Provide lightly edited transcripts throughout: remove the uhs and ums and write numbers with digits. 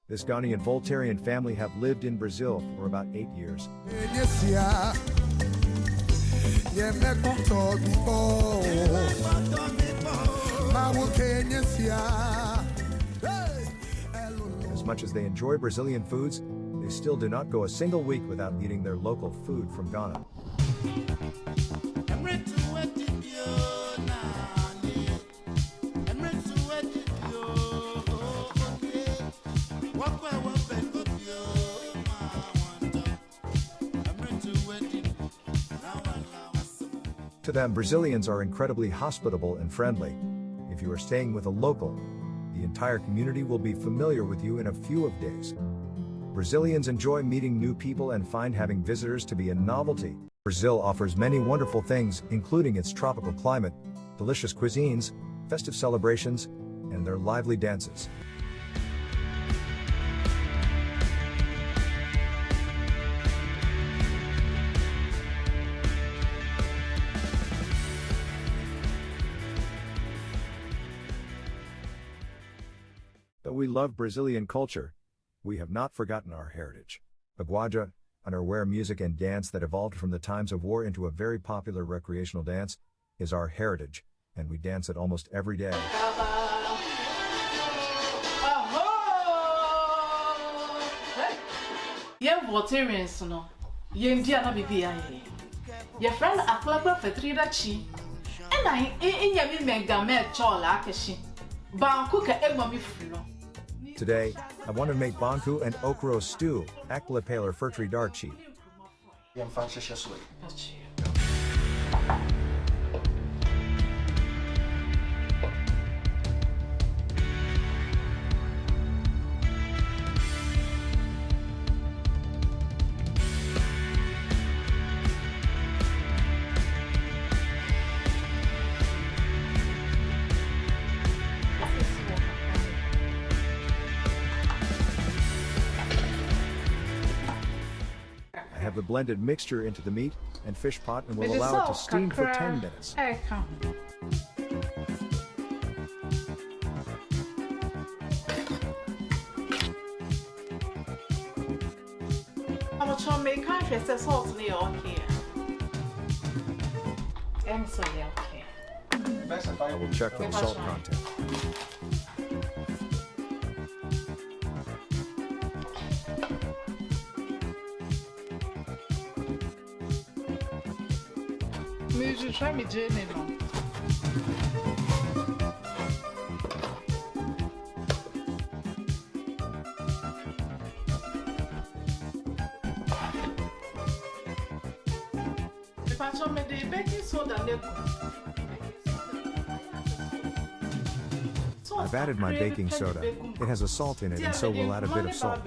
This Ghanaian Voltarian family have lived in Brazil for about 8 years. As much as they enjoy Brazilian foods, they still do not go a single week without eating their local food from Ghana. To them, Brazilians are incredibly hospitable and friendly. If you are staying with a local, the entire community will be familiar with you in a few of days. Brazilians enjoy meeting new people and find having visitors to be a novelty. Brazil offers many wonderful things, including its tropical climate, delicious cuisines, festive celebrations, and their lively dances. Though we love Brazilian culture, we have not forgotten our heritage. Pagode, an Aware music and dance that evolved from the times of war into a very popular recreational dance, is our heritage, and we dance it almost every day. Ghana Voltarians, no. Indiana Bibia. Your friend Akple for 3 dachi. And I in your mega mad chola kashi. Banku and Okro. Today, I want to make Banku and Okro stew, Akple paler fertri darchi. I have the blended mixture into the meat and fish pot and will allow it to steam for 10 minutes. I will check for the salt content. Try me journey now. If I show me the baking soda, I've added my baking soda. It has a salt in it, and so we'll add a bit of salt.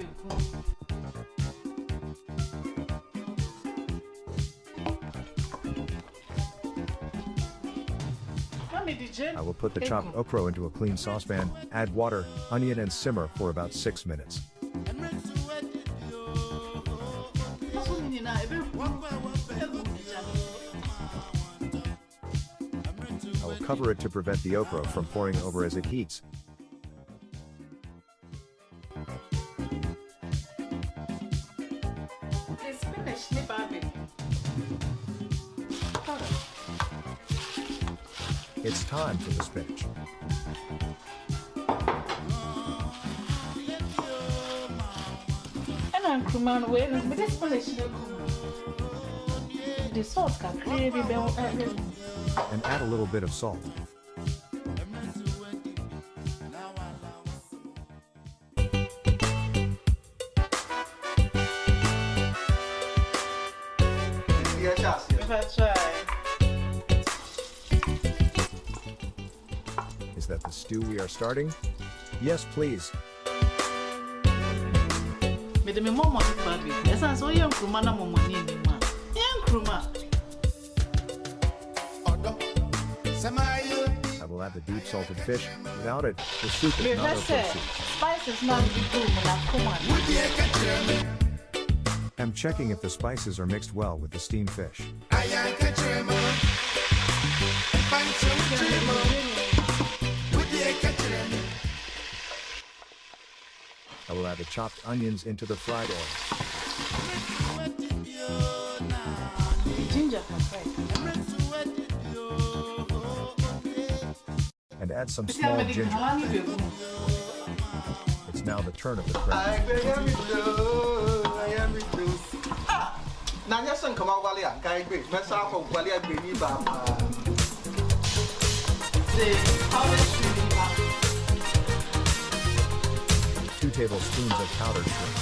I will put the chopped okra into a clean saucepan, add water, onion and simmer for about 6 minutes. I will cover it to prevent the okra from pouring over as it heats. It's time for the spinach. And add a little bit of salt. Is that the stew we are starting? Yes, please. I will add the deep salted fish. Without it, the soup is not okra soup. I'm checking if the spices are mixed well with the steamed fish. I I will add the chopped onions into the fried oil. Ginger. And add some small ginger. It's now the turn of the crab. Two tablespoons of powdered shrimp.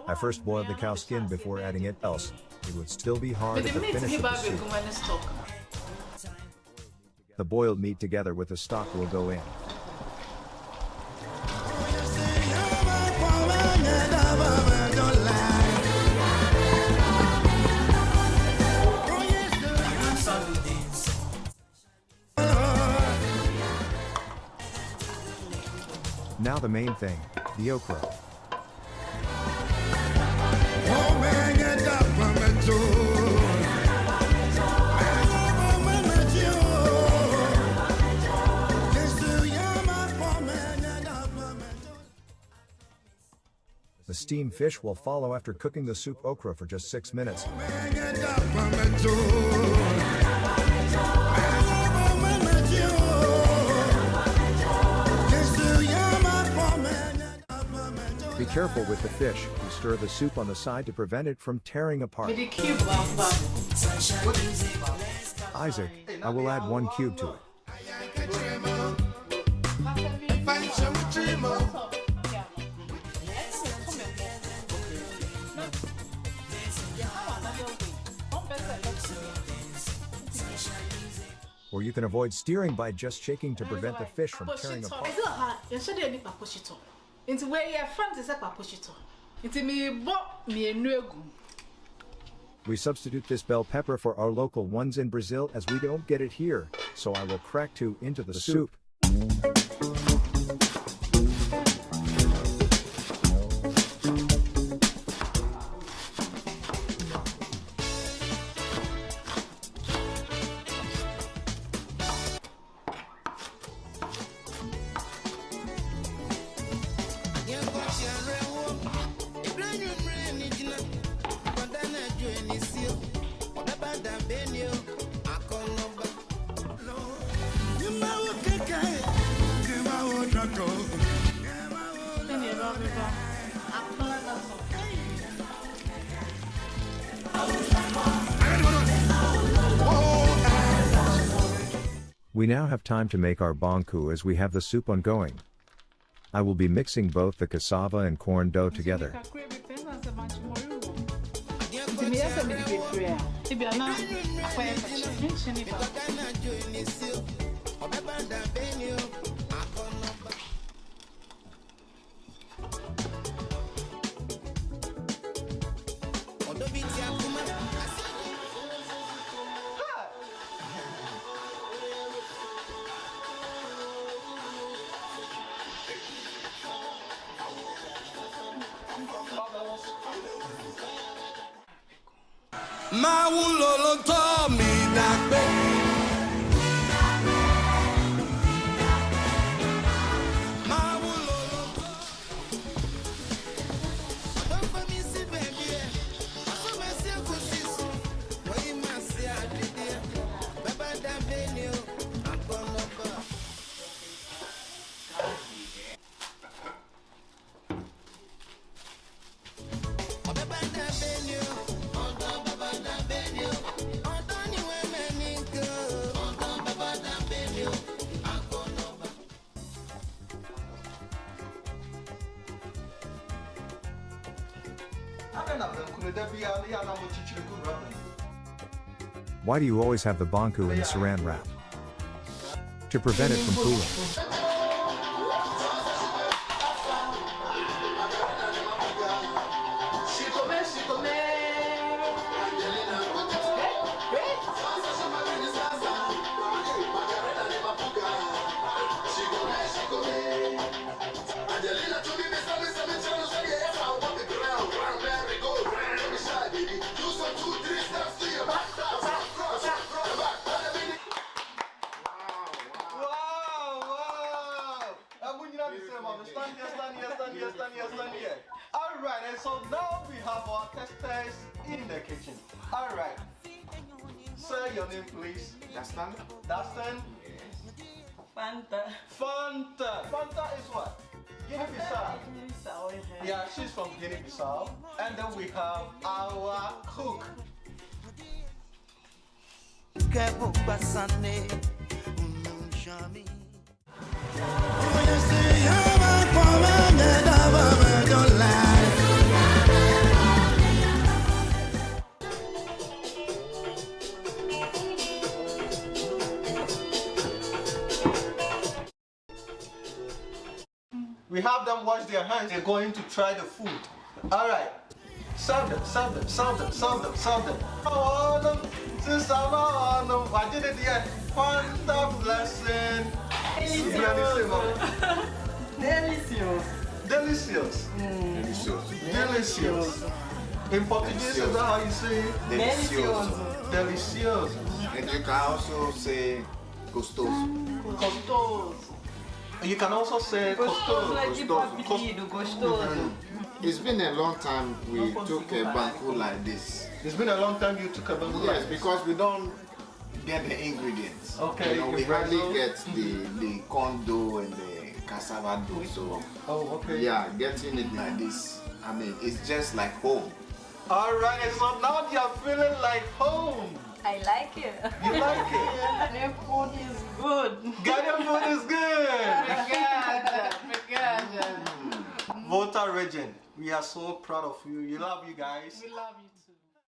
I first boiled the cow skin before adding it, else it would still be hard at the finish of the soup. The boiled meat together with the stock will go in. Now the main thing, the okra. The steamed fish will follow after cooking the soup okra for just 6 minutes. Be careful with the fish. You stir the soup on the side to prevent it from tearing apart. Isaac, I will add 1 cube to it. Or you can avoid steering by just shaking to prevent the fish from tearing apart. We substitute this bell pepper for our local ones in Brazil as we don't get it here, so I will crack 2 into the soup. We now have time to make our banku as we have the soup ongoing. I will be mixing both the cassava and corn dough together. Why do you always have the banku in the saran wrap? To prevent it from cooling. here, mommy. Stand here, stand here, stand here, stand here, stand here. All right, and so now we have our testers in the kitchen. All right. Say your name, please. Dastan? Dastan. Fanta. Fanta. Fanta is what? Guinea-Bissau. Yeah, she's from Guinea-Bissau. And then we have our cook. We have them wash their hands. They're going to try the food. All right. Serve them, serve them, serve them, serve them, serve them. I did it yet. Fanta blessing. Delicious. Delicious. Delicioso. Delicious. In Portuguese, is that how you say it? Delicioso. Delicioso. And you can also say gostoso. Gostoso. You can also say Gostoso é costoso. tipo apelido, gostoso. It's been a long time we took a banku like this. It's been a long time you took a banku. Yes, because we don't get the ingredients. Okay, You know, we you bring hardly those? get the corn dough and the cassava dough. So Oh, okay. yeah, getting it like this, I mean, it's just like home. All right, so now you're feeling like home. I like it. You like it? Ghanaian food is good. Ghanaian food is good. Obrigada. Volta region, we are so proud of you. We love you guys. We love you too.